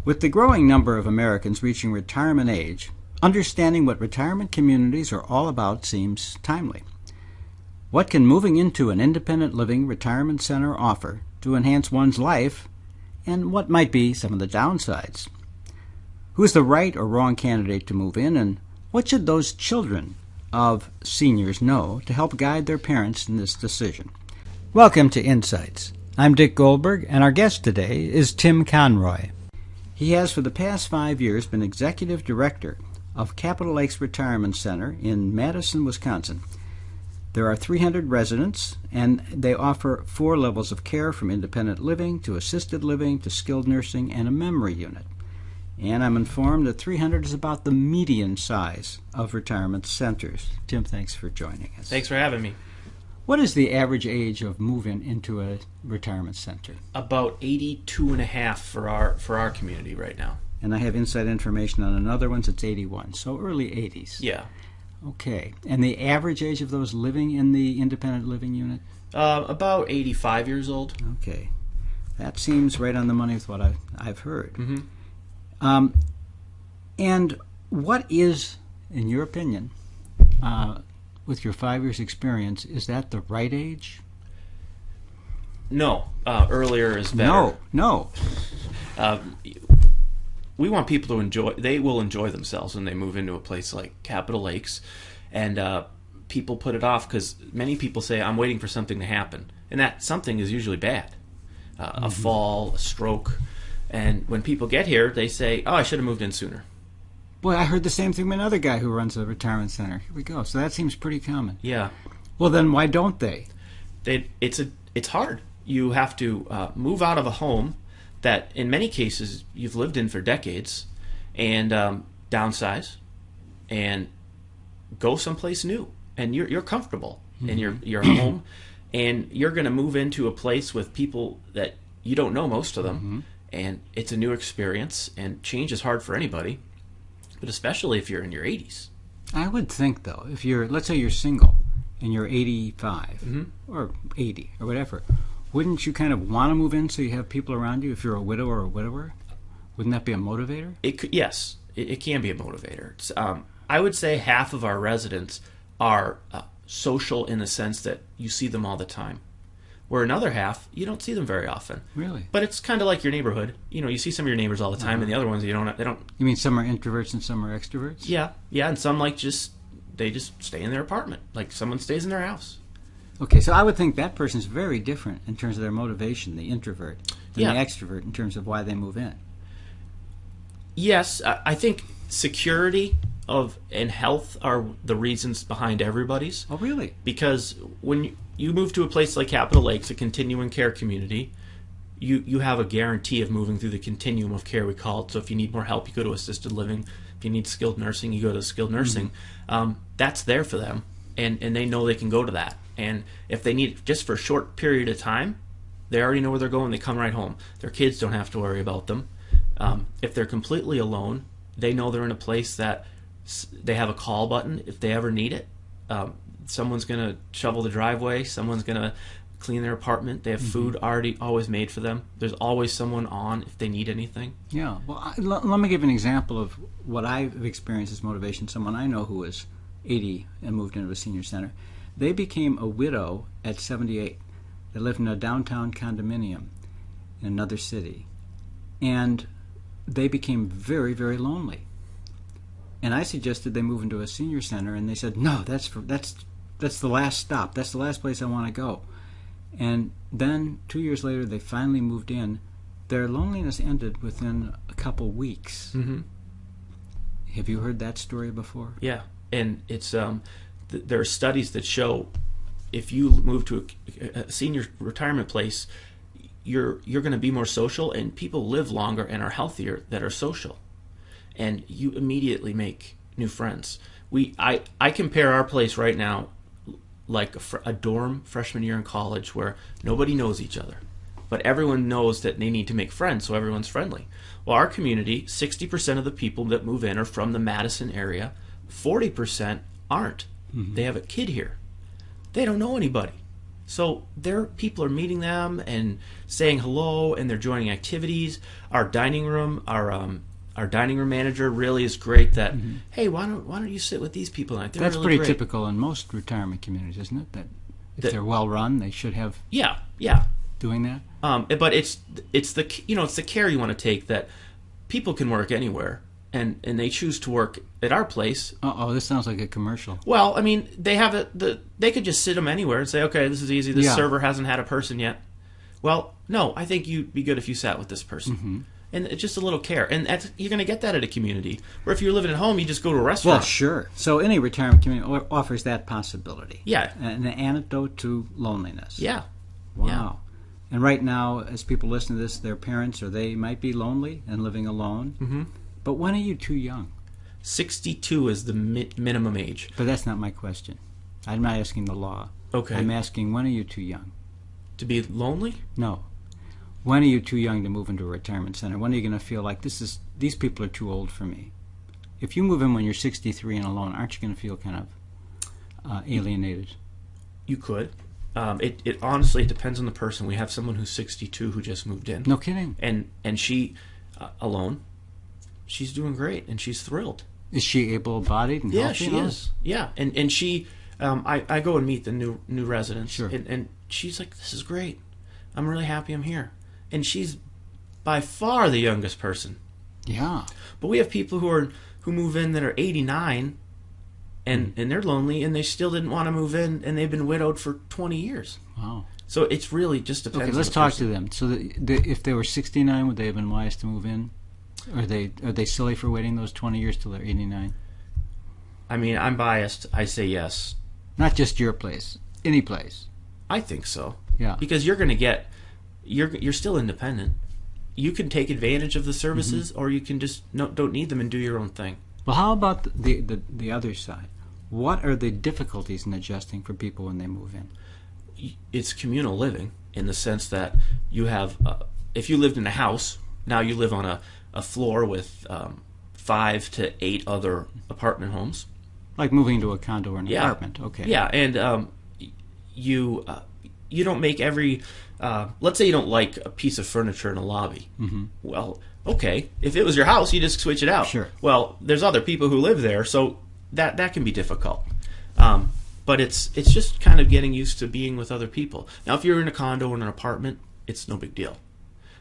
With the growing number of Americans reaching retirement age, understanding what retirement communities are all about seems timely. What can moving into an independent living retirement center offer to enhance one's life, and what might be some of the downsides? Who is the right or wrong candidate to move in, and what should those children of seniors know to help guide their parents in this decision? Welcome to Insights. I'm Dick Goldberg, and our guest today is Tim Conroy. He has for the past 5 years been executive director of Capitol Lakes Retirement Center in Madison, Wisconsin. There are 300 residents, and they offer 4 levels of care, from independent living to assisted living to skilled nursing and a memory unit. And I'm informed that 300 is about the median size of retirement centers. Tim, thanks for joining us. Thanks for having me. What is the average age of move-in into a retirement center? About 82 and a half for our community right now. And I have inside information on another one, it's 81, so early 80s. Yeah. Okay. And the average age of those living in the independent living unit? About 85 years old. Okay. That seems right on the money with what I've heard. Mm-hmm. And what is, in your opinion, with your 5 years experience, is that the right age? No. Earlier is better. No. We want people to enjoy. They will enjoy themselves when they move into a place like Capitol Lakes, and people put it off because many people say, "I'm waiting for something to happen," and that something is usually bad, a fall, a stroke, and when people get here, they say, "Oh, I should have moved in sooner." Boy, I heard the same thing from another guy who runs a retirement center. Here we go. So that seems pretty common. Yeah. Well, then why don't they? It's hard. You have to move out of a home that in many cases you've lived in for decades, and downsize and go someplace new, and you're comfortable in your home, and you're going to move into a place with people that you don't know, most of them, and it's a new experience, and change is hard for anybody, but especially if you're in your 80s. I would think, though, if let's say you're single and you're 85 or 80 or whatever, wouldn't you kind of want to move in so you have people around you if you're a widow or a widower? Wouldn't that be a motivator? Yes, it can be a motivator. I would say half of our residents are social in the sense that you see them all the time, where another half, you don't see them very often. Really? But it's kind of like your neighborhood. You know, you see some of your neighbors all the time, and the other ones they don't. You mean some are introverts and some are extroverts? Yeah, and some they just stay in their apartment, like someone stays in their house. Okay, so I would think that person's very different in terms of their motivation, the introvert, than the extrovert in terms of why they move in. Yes, I think security and health are the reasons behind everybody's. Oh, really? Because when you move to a place like Capitol Lakes, a continuing care community, you have a guarantee of moving through the continuum of care, we call it. So if you need more help, you go to assisted living. If you need skilled nursing, you go to skilled nursing. That's there for them, and they know they can go to that. And if they need it just for a short period of time, they already know where they're going. They come right home. Their kids don't have to worry about them. If they're completely alone, they know they're in a place that they have a call button if they ever need it. Someone's going to shovel the driveway. Someone's going to clean their apartment. They have food always made for them. There's always someone on if they need anything. Yeah. Well, let me give an example of what I've experienced as motivation. Someone I know who was 80 and moved into a senior center. They became a widow at 78. They lived in a downtown condominium in another city. And they became very, very lonely. And I suggested they move into a senior center, and they said, no, that's the last stop. That's the last place I want to go. And then 2 years later, they finally moved in. Their loneliness ended within a couple weeks. Have you heard that story before? Yeah, and it's there are studies that show if you move to a senior retirement place, you're going to be more social, and people live longer and are healthier that are social, and you immediately make new friends. I compare our place right now like a dorm freshman year in college where nobody knows each other, but everyone knows that they need to make friends, so everyone's friendly. Well, our community, 60% of the people that move in are from the Madison area, 40% aren't. They have a kid here. They don't know anybody. So people are meeting them and saying hello, and they're joining activities. Our dining room manager really is great. That hey, why don't you sit with these people tonight? That's really pretty great. typical in most retirement communities, isn't it? That if they're well run, they should have doing that. But it's the care you want to take, that people can work anywhere, and they choose to work at our place. This sounds like a commercial. Well, I mean, they have they could just sit them anywhere and say, okay, this is easy. This server hasn't had a person yet. Well, no, I think you'd be good if you sat with this person. And it's just a little care. And you're going to get that at a community. Where if you're living at home, you just go to a restaurant. Well, sure. So any retirement community offers that possibility. Yeah. An antidote to loneliness. Yeah. Wow. Yeah. And right now, as people listen to this, their parents or they might be lonely and living alone. But when are you too young? 62 is the minimum age. But that's not my question. I'm not asking the law. Okay. I'm asking, when are you too young? To be lonely? No. When are you too young to move into a retirement center? When are you going to feel like these people are too old for me? If you move in when you're 63 and alone, aren't you going to feel kind of alienated? You could. It honestly, it depends on the person. We have someone who's 62 who just moved in. No kidding. And she, alone, she's doing great, and she's thrilled. Is she able-bodied and healthy? Yeah, she is. Yeah, and she, I go and meet the new residents. Sure. And she's like, this is great. I'm really happy I'm here. And she's by far the youngest person. Yeah. But we have people who move in that are 89, and they're lonely, and they still didn't want to move in, and they've been widowed for 20 years. Wow. So it's really just depends. Okay, let's on the talk person. to them. So if they were 69, would they have been wise to move in? Are they silly for waiting those 20 years till they're 89? I mean, I'm biased. I say yes. Not just your place, any place. I think so. Yeah. Because you're going to get, you're still independent. You can take advantage of the services, or you can just don't need them and do your own thing. Well, how about the other side? What are the difficulties in adjusting for people when they move in? It's communal living in the sense that you have, if you lived in a house, now you live on a floor with 5 to 8 other apartment homes. Like moving into a condo or an apartment. Okay. Yeah, and you don't make every. Let's say you don't like a piece of furniture in a lobby. Well, okay, if it was your house, you just switch it out. Sure. Well, there's other people who live there, so that can be difficult. But it's just kind of getting used to being with other people. Now, if you're in a condo or an apartment, it's no big deal.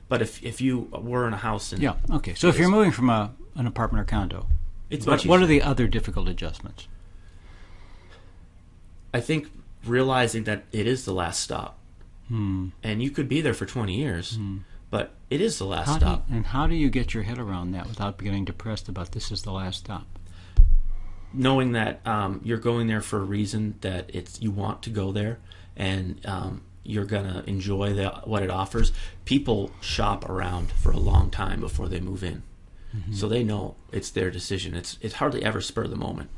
But if you were in a house, and okay. So if you're moving from an apartment or condo, it's what are the other difficult adjustments? I think realizing that it is the last stop, and you could be there for 20 years, but it is the last stop. How do you get your head around that without getting depressed about this is the last stop? Knowing that you're going there for a reason, that you want to go there, and you're gonna enjoy what it offers. People shop around for a long time before they move in, so they know it's their decision. It's hardly ever spur of the moment.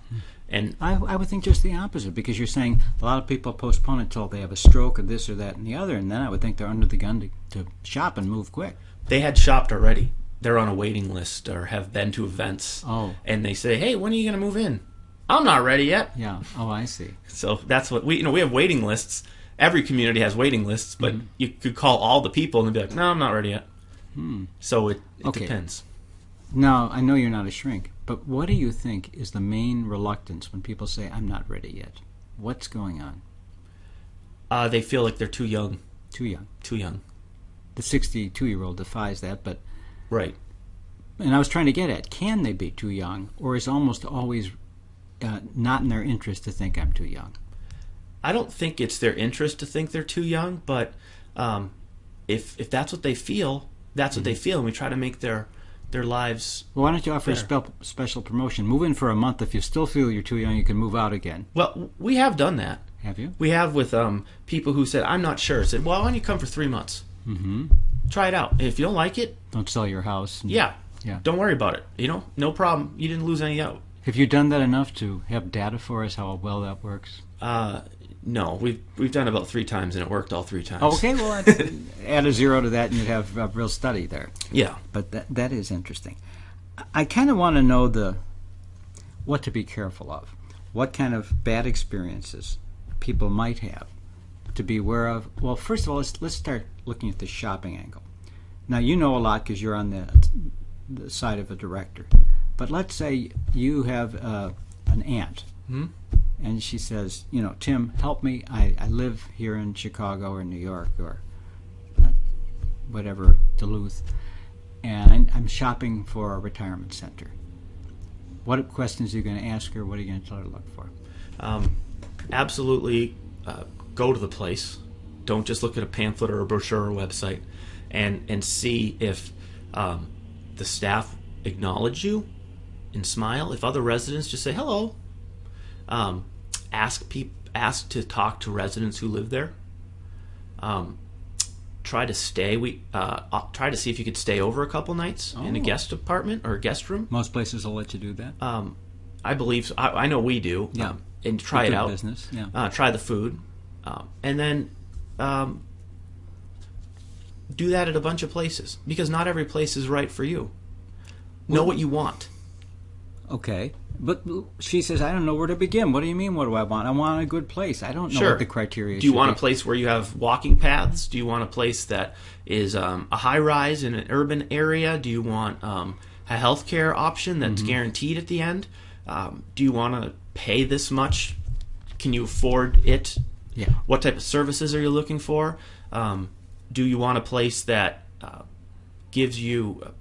And I would think just the opposite, because you're saying a lot of people postpone it until they have a stroke or this or that and the other, and then I would think they're under the gun to shop and move quick. They had shopped already. They're on a waiting list or have been to events. Oh. And they say, hey, when are you going to move in? I'm not ready yet. Yeah. Oh, I see. So that's what we have waiting lists. Every community has waiting lists, but you could call all the people and be like, no, I'm not ready yet. So it depends. Now, I know you're not a shrink, but what do you think is the main reluctance when people say, I'm not ready yet? What's going on? They feel like they're too young. Too young. Too young. The 62-year-old defies that, but... Right. And I was trying to get at, can they be too young, or is almost always not in their interest to think I'm too young? I don't think it's their interest to think they're too young, but if that's what they feel, that's what they feel, and we try to make their lives. Well, why don't you offer better. a special promotion? Move in for a month. If you still feel you're too young, you can move out again. Well, we have done that. Have you? We have with people who said, I'm not sure. Said, well, why don't you come for 3 months? Try it out. If you don't like it, don't sell your house. Yeah. Don't worry about it. No problem. You didn't lose any out. Have you done that enough to have data for us how well that works? No, we've done about 3 times, and it worked all 3 times. Okay, well, add a 0 to that, and you'd have a real study there. Yeah, but that is interesting. I kind of want to know what to be careful of, what kind of bad experiences people might have to be aware of? Well, first of all, let's start looking at the shopping angle. Now, you know a lot because you're on the side of a director. But let's say you have an aunt, and she says, Tim, help me. I live here in Chicago or New York or whatever, Duluth, and I'm shopping for a retirement center. What questions are you going to ask her? What are you going to tell her to look for? Absolutely go to the place. Don't just look at a pamphlet or a brochure or a website, and see if the staff acknowledge you and smile. If other residents just say hello, ask to talk to residents who live there. Try to stay. Try to see if you could stay over a couple nights in a guest apartment or a guest room. Most places will let you do that. I believe so. I know we do. Yeah. And try it out. Business. Yeah. Try the food, and then do that at a bunch of places, because not every place is right for you. Know what you want. Okay. But she says, I don't know where to begin. What do you mean, what do I want? I want a good place. I don't know what the criteria is. Do you want a place where you have walking paths? Do you want a place that is a high-rise in an urban area? Do you want a healthcare option that's guaranteed at the end? Do you want to pay this much? Can you afford it? Yeah. What type of services are you looking for? Do you want a place that gives you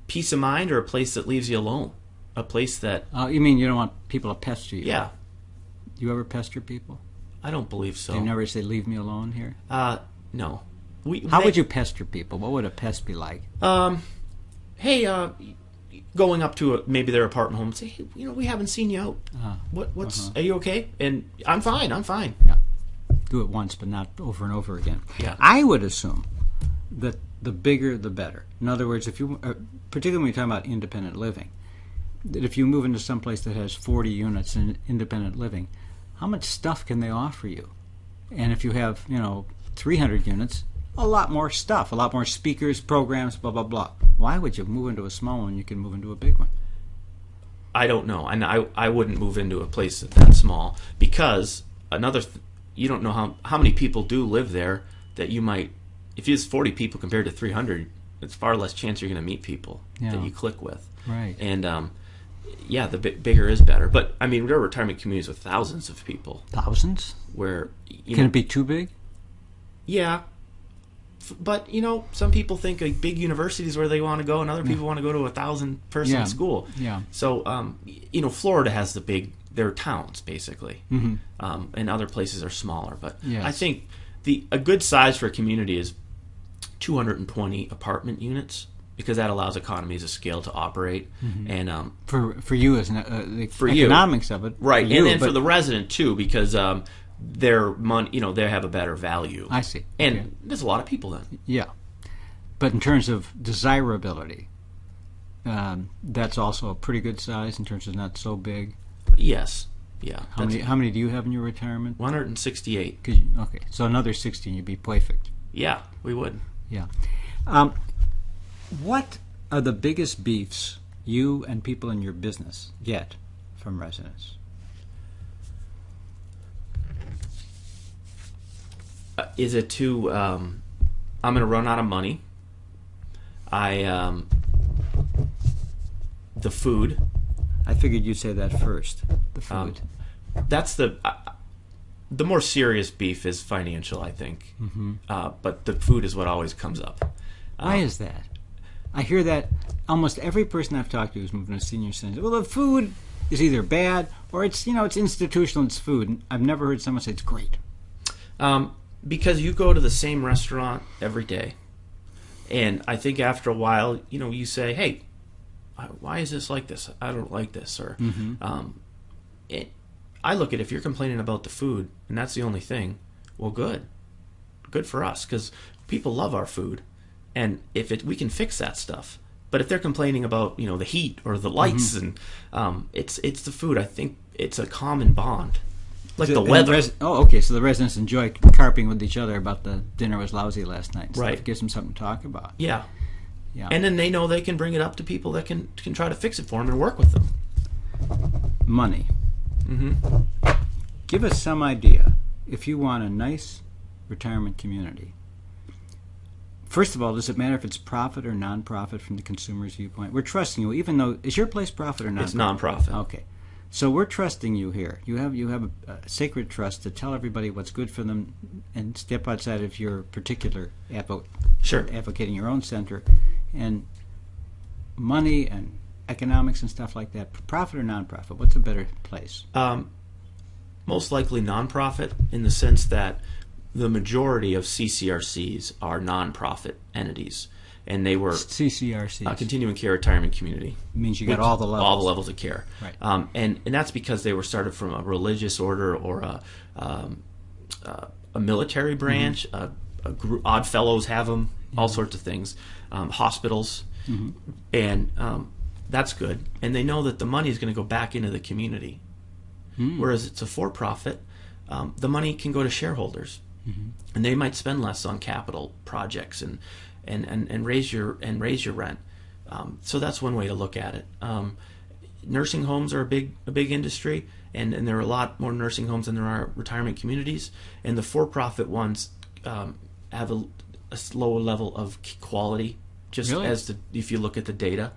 peace of mind, or a place that leaves you alone? A place that... you mean you don't want people to pester you? Yeah. You ever pester people? I don't believe so. Do you never say, leave me alone here? No. How would you pester people? What would a pest be like? Hey, going up to maybe their apartment home and say, hey, we haven't seen you out. What's... Are you okay? And I'm fine. Yeah. Do it once, but not over and over again. Yeah. I would assume that the bigger, the better. In other words, if you, particularly when you're talking about independent living, that if you move into some place that has 40 units in independent living, how much stuff can they offer you? And if you have, 300 units, a lot more stuff, a lot more speakers, programs, blah, blah, blah. Why would you move into a small one when you can move into a big one? I don't know. And I wouldn't move into a place that small, because you don't know how many people do live there that you might, if it's 40 people compared to 300, it's far less chance you're going to meet people that you click with. Right. And, the bigger is better. But, I mean, there are retirement communities with thousands of people. Thousands? Where, Can it be too big? Yeah. But, some people think like big universities where they want to go, and other people want to go to a 1,000-person school. Yeah. So, Florida has they're towns, basically. Mm-hmm. And other places are smaller. But yes. I think a good size for a community is 220 apartment units, because that allows economies of scale to operate. And for you as the for economics of it, right? You, and then for the resident too, because their money, they have a better value. I see. And there's a lot of people then. Yeah, but in terms of desirability, that's also a pretty good size in terms of not so big. Yes. Yeah. How many do you have in your retirement? 168. Okay, so another 60 and you'd be perfect. Yeah, we would. Yeah. What are the biggest beefs you and people in your business get from residents? Is it too... I'm going to run out of money. The food. I figured you'd say that first. The food. That's the more serious beef is financial, I think. But the food is what always comes up. Why is that? I hear that almost every person I've talked to who's moving to senior center. Well, the food is either bad or it's institutional. It's food. And I've never heard someone say it's great. Because you go to the same restaurant every day, and I think after a while, you say, "Hey, why is this like this? I don't like this." Or, I look at, if you're complaining about the food and that's the only thing, well, good for us, because people love our food. And if we can fix that stuff. But if they're complaining about, the heat or the lights, and it's the food, I think it's a common bond. Like the weather. Okay, so the residents enjoy carping with each other about the dinner was lousy last night. Right. It gives them something to talk about. Yeah. Yeah. And then they know they can bring it up to people that can try to fix it for them and work with them. Money. Give us some idea. If you want a nice retirement community. First of all, does it matter if it's profit or non-profit from the consumer's viewpoint? We're trusting you, even though, is your place profit or non-profit? It's non-profit. Okay. So we're trusting you here. You have a sacred trust to tell everybody what's good for them and step outside of your particular advocating your own center. And money and economics and stuff like that, profit or non-profit, what's a better place? Most likely non-profit, in the sense that the majority of CCRCs are non-profit entities, and they were CCRCs, continuing care retirement community. It means you got all the levels of care, right? And that's because they were started from a religious order or a military branch. A group, Odd Fellows have them, all sorts of things. Hospitals, and that's good. And they know that the money is going to go back into the community. Whereas it's a for-profit, the money can go to shareholders, and they might spend less on capital projects and raise your rent. So that's one way to look at it. Nursing homes are a big industry, and there are a lot more nursing homes than there are retirement communities. And the for-profit ones have a lower level of quality, just really? If you look at the data,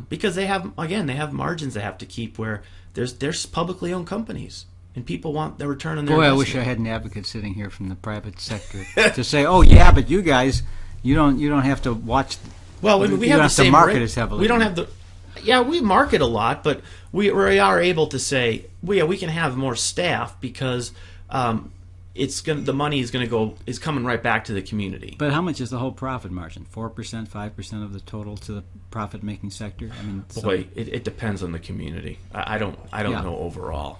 because they have margins they have to keep where there's publicly owned companies. And people want their return on their investment. I wish I had an advocate sitting here from the private sector to say, "Oh yeah, but you guys, you don't have to watch." Well, we have the same market as heavily. We don't have the. Yeah, we market a lot, but we are able to say, we can have more staff because the money is coming right back to the community. But how much is the whole profit margin? 4%, 5% of the total to the profit-making sector? I mean, it depends on the community. I don't know overall.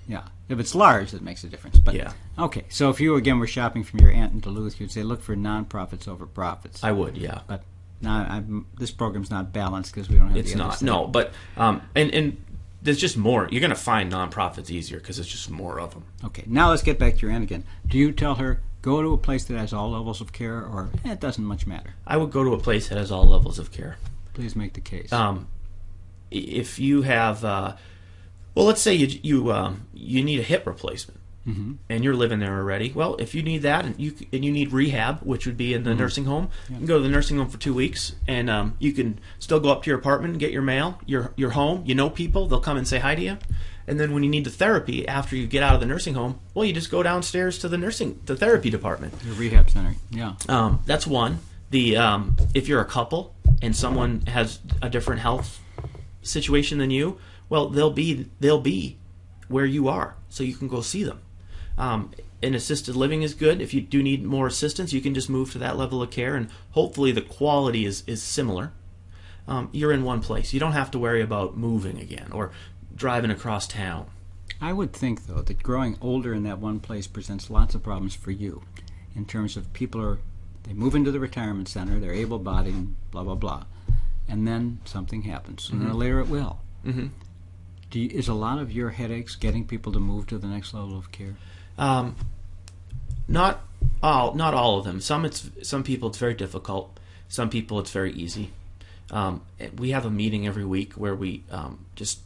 Yeah, if it's large, that makes a difference. But yeah. Okay, so if you again were shopping from your aunt in Duluth, you'd say look for non-profits over profits. I would, yeah. But this program's not balanced because we don't have. It's not. No, but and there's just more. You're going to find non-profits easier because there's just more of them. Okay, now let's get back to your aunt again. Do you tell her go to a place that has all levels of care, or it doesn't much matter? I would go to a place that has all levels of care. Please make the case. If you have, let's say you need a hip replacement, and you're living there already. Well, if you need that and you need rehab, which would be in the nursing home, you can go to the nursing home for 2 weeks, and you can still go up to your apartment and get your mail. You're home. You know people. They'll come and say hi to you. And then when you need the therapy after you get out of the nursing home, well, you just go downstairs to the therapy department. Your rehab center. Yeah. That's one. If you're a couple and someone has a different health situation than you, well, they'll be where you are, so you can go see them. And assisted living is good. If you do need more assistance, you can just move to that level of care, and hopefully the quality is similar. You're in one place. You don't have to worry about moving again or driving across town. I would think, though, that growing older in that one place presents lots of problems for you in terms of they move into the retirement center, they're able-bodied, blah, blah, blah, and then something happens. Sooner or later it will. Mm-hmm. Is a lot of your headaches getting people to move to the next level of care? Not all of them. Some people it's very difficult. Some people it's very easy. We have a meeting every week where we just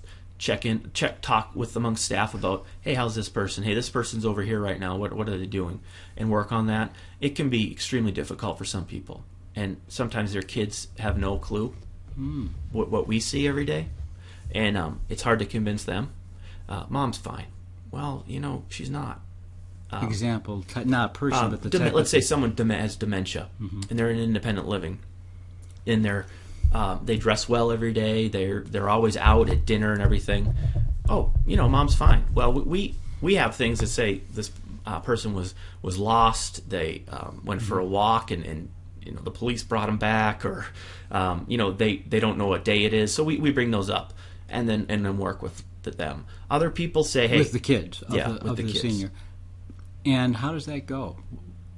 talk with among staff about, hey, how's this person? Hey, this person's over here right now. What are they doing? And work on that. It can be extremely difficult for some people, and sometimes their kids have no clue what we see every day, and it's hard to convince them. Mom's fine. Well, she's not. Example, not a person, but the type. Let's say someone has dementia, and they're in independent living, and they dress well every day. They're always out at dinner and everything. Oh, mom's fine. Well, we have things that say this person was lost. They went for a walk, and the police brought them back, or they don't know what day it is. So we bring those up, and then work with them. Other people say, hey, with the kids, with the kids. Senior. And how does that go?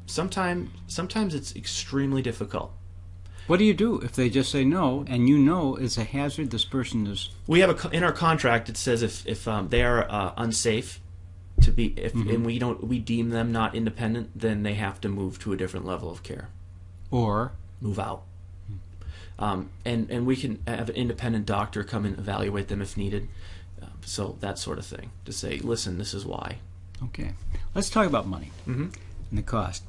Sometimes it's extremely difficult. What do you do if they just say no, and it's a hazard? This person is. We have in our contract. It says if they are unsafe to be, and we deem them not independent, then they have to move to a different level of care, or move out. And we can have an independent doctor come and evaluate them if needed. So that sort of thing to say, listen, this is why. Okay, let's talk about money. and the cost.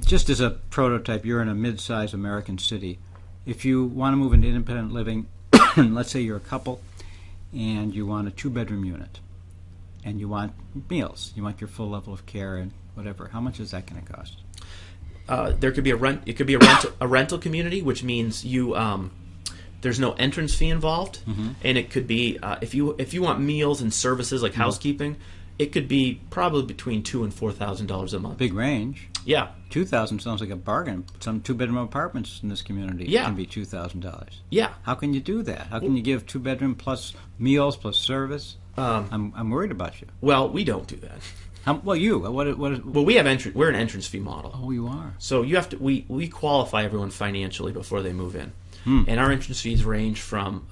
Just as a prototype, you're in a mid-sized American city. If you want to move into independent living, let's say you're a couple, and you want a 2-bedroom unit, and you want meals, you want your full level of care and whatever, how much is that going to cost? There could be It could be a rental community, which means there's no entrance fee involved, and it could be if you want meals and services like housekeeping, it could be probably between $2,000 and $4,000 a month. Big range. Yeah, $2,000 sounds like a bargain. Some 2-bedroom apartments in this community can be $2,000. Yeah. How can you do that? How can you give 2-bedroom plus meals plus service? I'm worried about you. Well, we don't do that. Well, you. What Well, we have we're an entrance fee model. Oh, you are. So you have to. We qualify everyone financially before they move in, and our entrance fees range from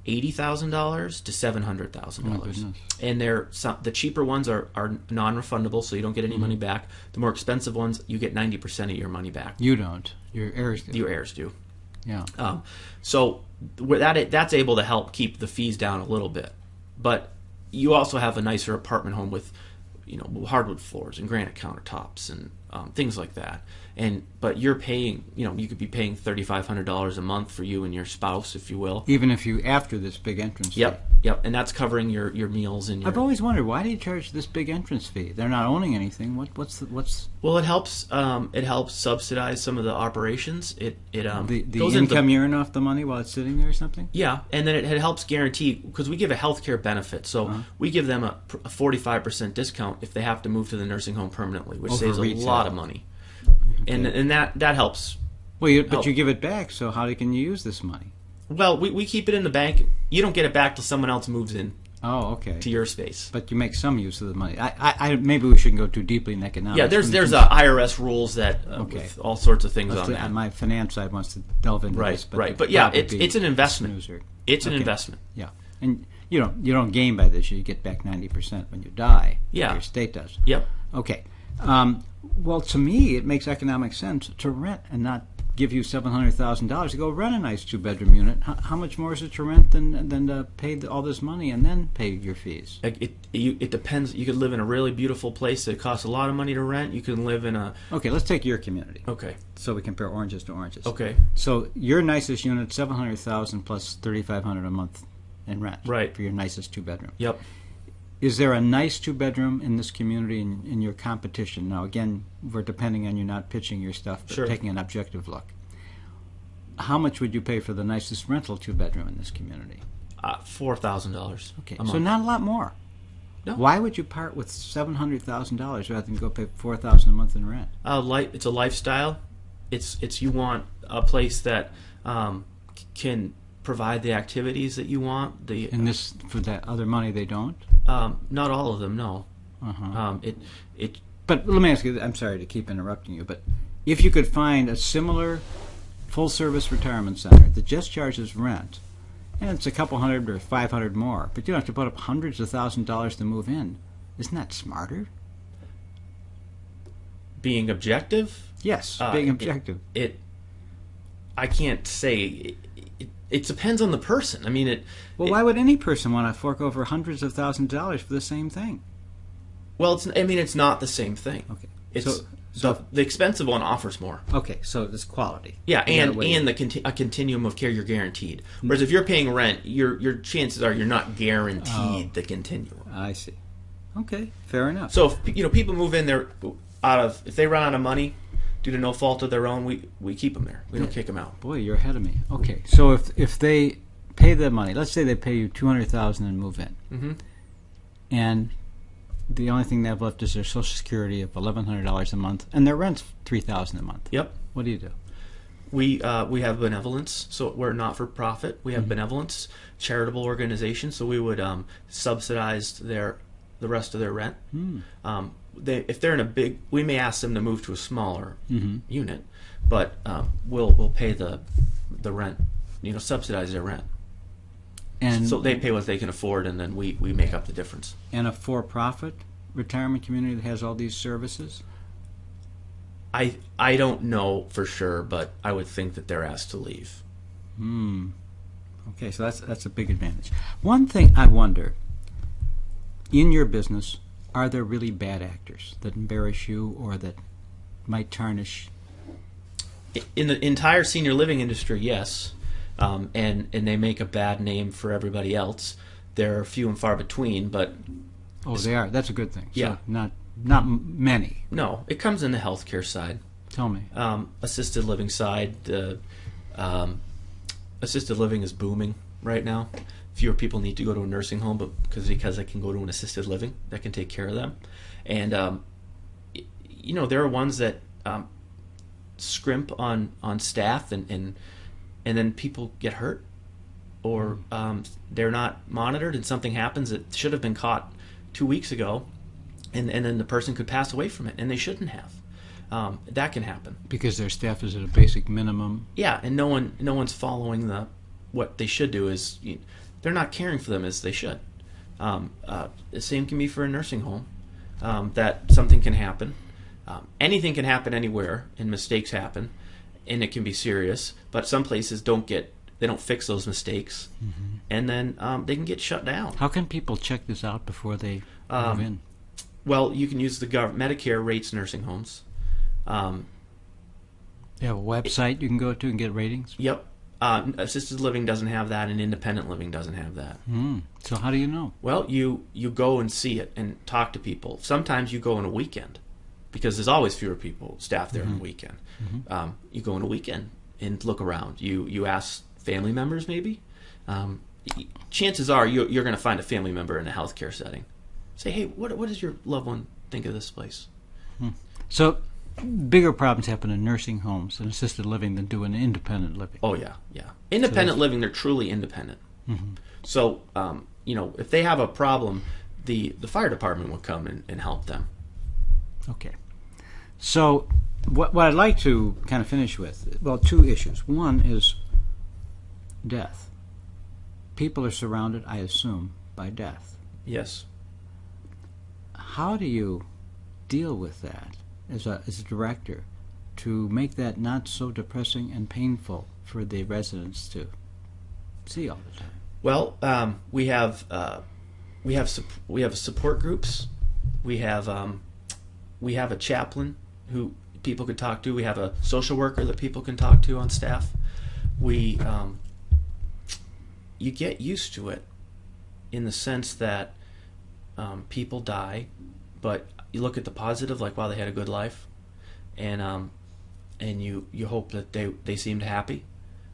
$80,000 to $700,000. And the cheaper ones are non-refundable, so you don't get any money back. The more expensive ones, you get 90% of your money back. You don't. Your heirs do. Your heirs do. Yeah. So that's able to help keep the fees down a little bit, but you also have a nicer apartment home with, hardwood floors and granite countertops and things like that. But you're paying, you could be paying $3,500 a month for you and your spouse, if you will. Even if you after this big entrance fee. Yep, and that's covering your meals and your. I've always wondered, why do you charge this big entrance fee? They're not owning anything. What's? Well, it helps. It helps subsidize some of the operations. It the goes income you earn off the money while it's sitting there or something. Yeah, and then it helps guarantee, because we give a healthcare benefit, so we give them a 45% discount if they have to move to the nursing home permanently, which saves a lot of money. Okay. And that helps. Well, you give it back, so how can you use this money? Well, we keep it in the bank. You don't get it back till someone else moves in. Oh, okay. To your space. But you make some use of the money. I maybe we shouldn't go too deeply in economics. Yeah, there's IRS rules that with all sorts of things on that. My finance side wants to delve into this. But yeah, it's an investment. It's an investment. Yeah, and you don't gain by this. You get back 90% when you die. Yeah, your state does. Yep. Okay. Well, to me, it makes economic sense to rent and not give you $700,000 to go rent a nice 2-bedroom unit. How much more is it to rent than to pay all this money and then pay your fees? It depends. You could live in a really beautiful place that costs a lot of money to rent. You can live in a. Okay, let's take your community. Okay. So we compare oranges to oranges. Okay. So your nicest unit, $700,000 plus $3,500 a month in rent. Right. For your nicest 2-bedroom. Yep. Is there a nice 2-bedroom in this community in your competition? Now, again, we're depending on you not pitching your stuff, but taking an objective look. How much would you pay for the nicest rental 2-bedroom in this community? $4,000. Okay, so not a lot more. No. Why would you part with $700,000 rather than go pay $4,000 a month in rent? It's a lifestyle. It's you want a place that can provide the activities that you want. And this for that other money they don't. Not all of them, no. But let me ask you. I'm sorry to keep interrupting you, but if you could find a similar full-service retirement center that just charges rent, and it's a couple hundred or 500 more, but you don't have to put up hundreds of $1,000s to move in, isn't that smarter? Being objective? Yes, being objective. I can't say. It depends on the person. I mean, why would any person want to fork over hundreds of $1,000s for the same thing? Well, it's not the same thing. Okay. The expensive one offers more. Okay, so it's quality. Yeah, and a continuum of care you're guaranteed. Whereas if you're paying rent, your chances are you're not guaranteed the continuum. I see. Okay, fair enough. So if people move in there if they run out of money due to no fault of their own, we keep them there. We don't kick them out. Boy, you're ahead of me. Okay, so if they pay the money, let's say they pay you $200,000 and move in, and the only thing they have left is their Social Security of $1,100 a month, and their rent's $3,000 a month. Yep. What do you do? We have benevolence, so we're not for profit. We have benevolence, charitable organization, so we would subsidize the rest of their rent. If they're in a big, we may ask them to move to a smaller unit, but we'll pay the rent, subsidize their rent. And so they pay what they can afford, and then we make up the difference. And a for-profit retirement community that has all these services? I don't know for sure, but I would think that they're asked to leave. Okay, so that's a big advantage. One thing I wonder, in your business, are there really bad actors that embarrass you or that might tarnish? In the entire senior living industry, yes, and they make a bad name for everybody else. They're few and far between, but they are. That's a good thing. Yeah, so not many. No, it comes in the healthcare side. Tell me. Assisted living side. Assisted living is booming right now. Fewer people need to go to a nursing home, but because they can go to an assisted living that can take care of them, and there are ones that scrimp on staff, and then people get hurt, or they're not monitored, and something happens that should have been caught 2 weeks ago, and then the person could pass away from it, and they shouldn't have. That can happen because their staff is at a basic minimum. Yeah, and no one's following what they should do. Is they're not caring for them as they should. The same can be for a nursing home. That something can happen. Anything can happen anywhere, and mistakes happen, and it can be serious. But some places don't fix those mistakes, and then they can get shut down. How can people check this out before they move in? Well, you can use the Medicare rates nursing homes. They have a website you can go to and get ratings? Yep. Assisted living doesn't have that, and independent living doesn't have that. So how do you know? Well, you go and see it and talk to people. Sometimes you go on a weekend, because there's always fewer people staff there on a weekend. You go on a weekend and look around. You ask family members maybe. Chances are you're going to find a family member in a healthcare setting. Say, hey, what does your loved one think of this place? So bigger problems happen in nursing homes and assisted living than do in independent living. Oh, yeah. Independent living, they're truly independent. So, if they have a problem, the fire department would come and help them. Okay. So what I'd like to kind of finish with, well, two issues. One is death. People are surrounded, I assume, by death. Yes. How do you deal with that as a director to make that not so depressing and painful for the residents to see all the time? Well, we have support groups. We have a chaplain who people could talk to. We have a social worker that people can talk to on staff. You get used to it in the sense that people die, but you look at the positive, like, wow, they had a good life, and you hope that they seemed happy.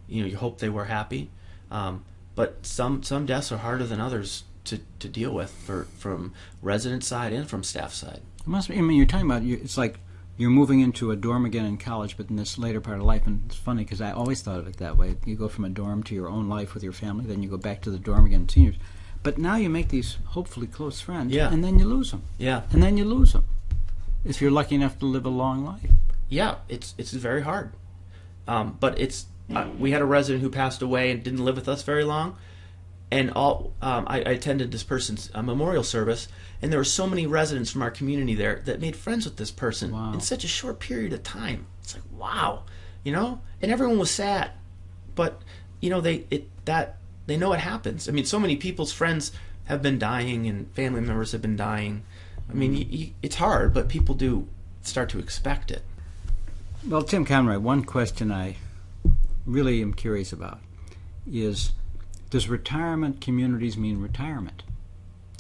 You hope they were happy, but some deaths are harder than others to deal with from resident side and from staff side. It must be. I mean, you're talking about it's like you're moving into a dorm again in college, but in this later part of life. And it's funny because I always thought of it that way. You go from a dorm to your own life with your family, then you go back to the dorm again, seniors. But now you make these hopefully close friends, and then you lose them. Yeah. And then you lose them if you're lucky enough to live a long life. Yeah, it's very hard. But we had a resident who passed away and didn't live with us very long. And I attended this person's memorial service, and there were so many residents from our community there that made friends with this person in such a short period of time. It's like, wow, and everyone was sad, but they know it happens. I mean, so many people's friends have been dying, and family members have been dying. I mean, it's hard, but people do start to expect it. Well, Tim Conroy, one question I really am curious about is, does retirement communities mean retirement?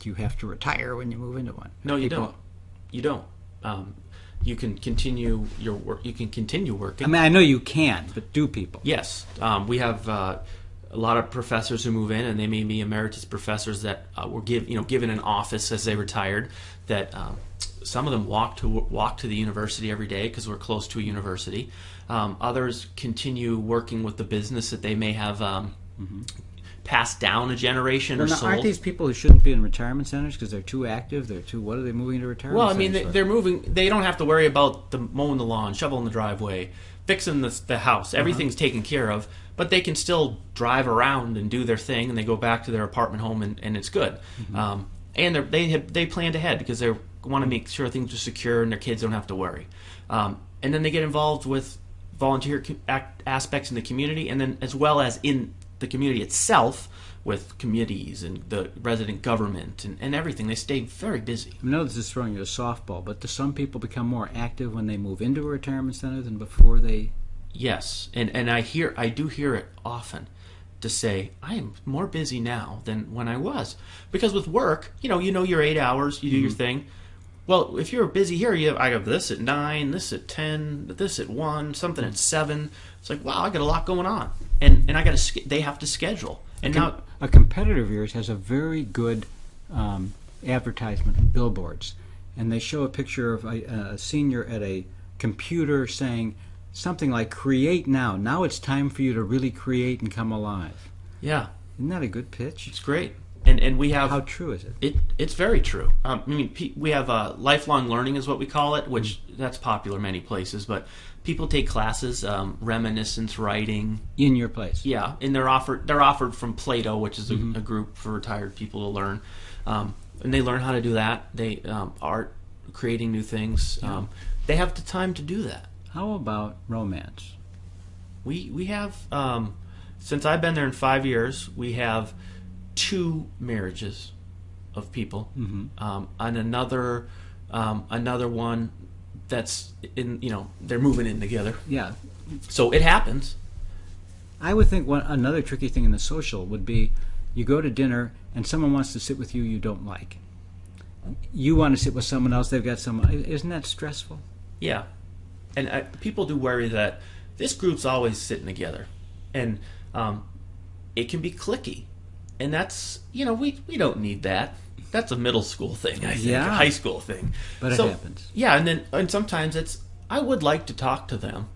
Do you have to retire when you move into one? No, you don't. You don't. You can continue your work. You can continue working. I mean, I know you can, but do people? Yes. We have a lot of professors who move in, and they may be emeritus professors that were given an office as they retired. That some of them walk to the university every day because we're close to a university. Others continue working with the business that they may have passed down a generation or now, sold. Aren't these people who shouldn't be in retirement centers because they're too active? What are they moving to retirement Well, I centers mean, they're moving. They don't have to worry about mowing the lawn, shoveling the driveway, fixing the house. Everything's taken care of, but they can still drive around and do their thing, and they go back to their apartment home, and it's good. And they planned ahead because they want to make sure things are secure and their kids don't have to worry. And then they get involved with volunteer aspects in the community, and then as well as in the community itself, with committees and the resident government and everything, they stay very busy. I know this is throwing you a softball, but do some people become more active when they move into a retirement center than before they? Yes, and I do hear it often, to say, I am more busy now than when I was. Because with work, you know your 8 hours, you do your thing. Well, if you're busy here, I have this at 9, this at 10, this at 1, something at 7. It's like, wow, I got a lot going on, and they have to schedule. And now a competitor of yours has a very good advertisement, billboards, and they show a picture of a senior at a computer saying something like, "Create now. Now it's time for you to really create and come alive." Yeah, isn't that a good pitch? It's great. And we have... How true is it? It's very true. We have lifelong learning is what we call it, which that's popular many places, but people take classes, reminiscence writing. In your place? Yeah, and they're offered from Plato, which is a group for retired people to learn. And they learn how to do that. They art, creating new things. Yeah. They have the time to do that. How about romance? We have, since I've been there in 5 years, we have 2 marriages of people, and another one that's they're moving in together. Yeah. So it happens. I would think another tricky thing in the social would be, you go to dinner and someone wants to sit with you don't like. You want to sit with someone else, they've got someone. Isn't that stressful? Yeah. And people do worry that this group's always sitting together, and it can be cliquey. And that's, we don't need that. That's a middle school thing, I think, a high school thing. But it happens. Yeah, and sometimes I would like to talk to them,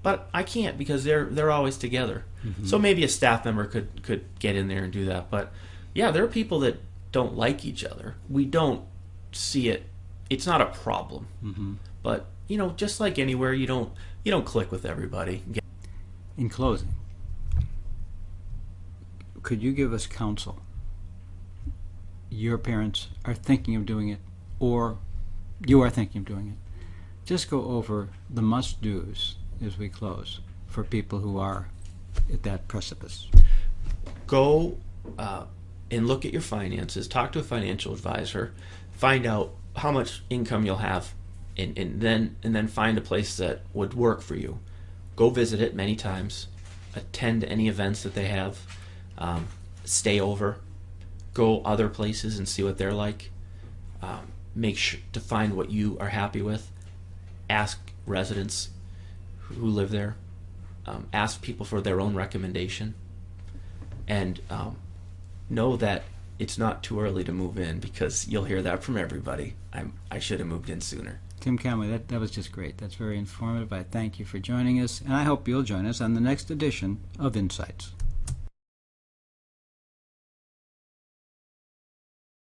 but I can't because they're always together. So maybe a staff member could get in there and do that. But yeah, there are people that don't like each other. We don't see it. It's not a problem. But just like anywhere, you don't click with everybody. In closing, could you give us counsel? Your parents are thinking of doing it, or you are thinking of doing it. Just go over the must-dos as we close for people who are at that precipice. Go and look at your finances. Talk to a financial advisor. Find out how much income you'll have, and then find a place that would work for you. Go visit it many times. Attend any events that they have. Stay over, go other places and see what they're like. Make sure to find what you are happy with. Ask residents who live there. Ask people for their own recommendation. And know that it's not too early to move in, because you'll hear that from everybody. I should have moved in sooner. Tim Conroy, that was just great. That's very informative. I thank you for joining us, and I hope you'll join us on the next edition of Insights.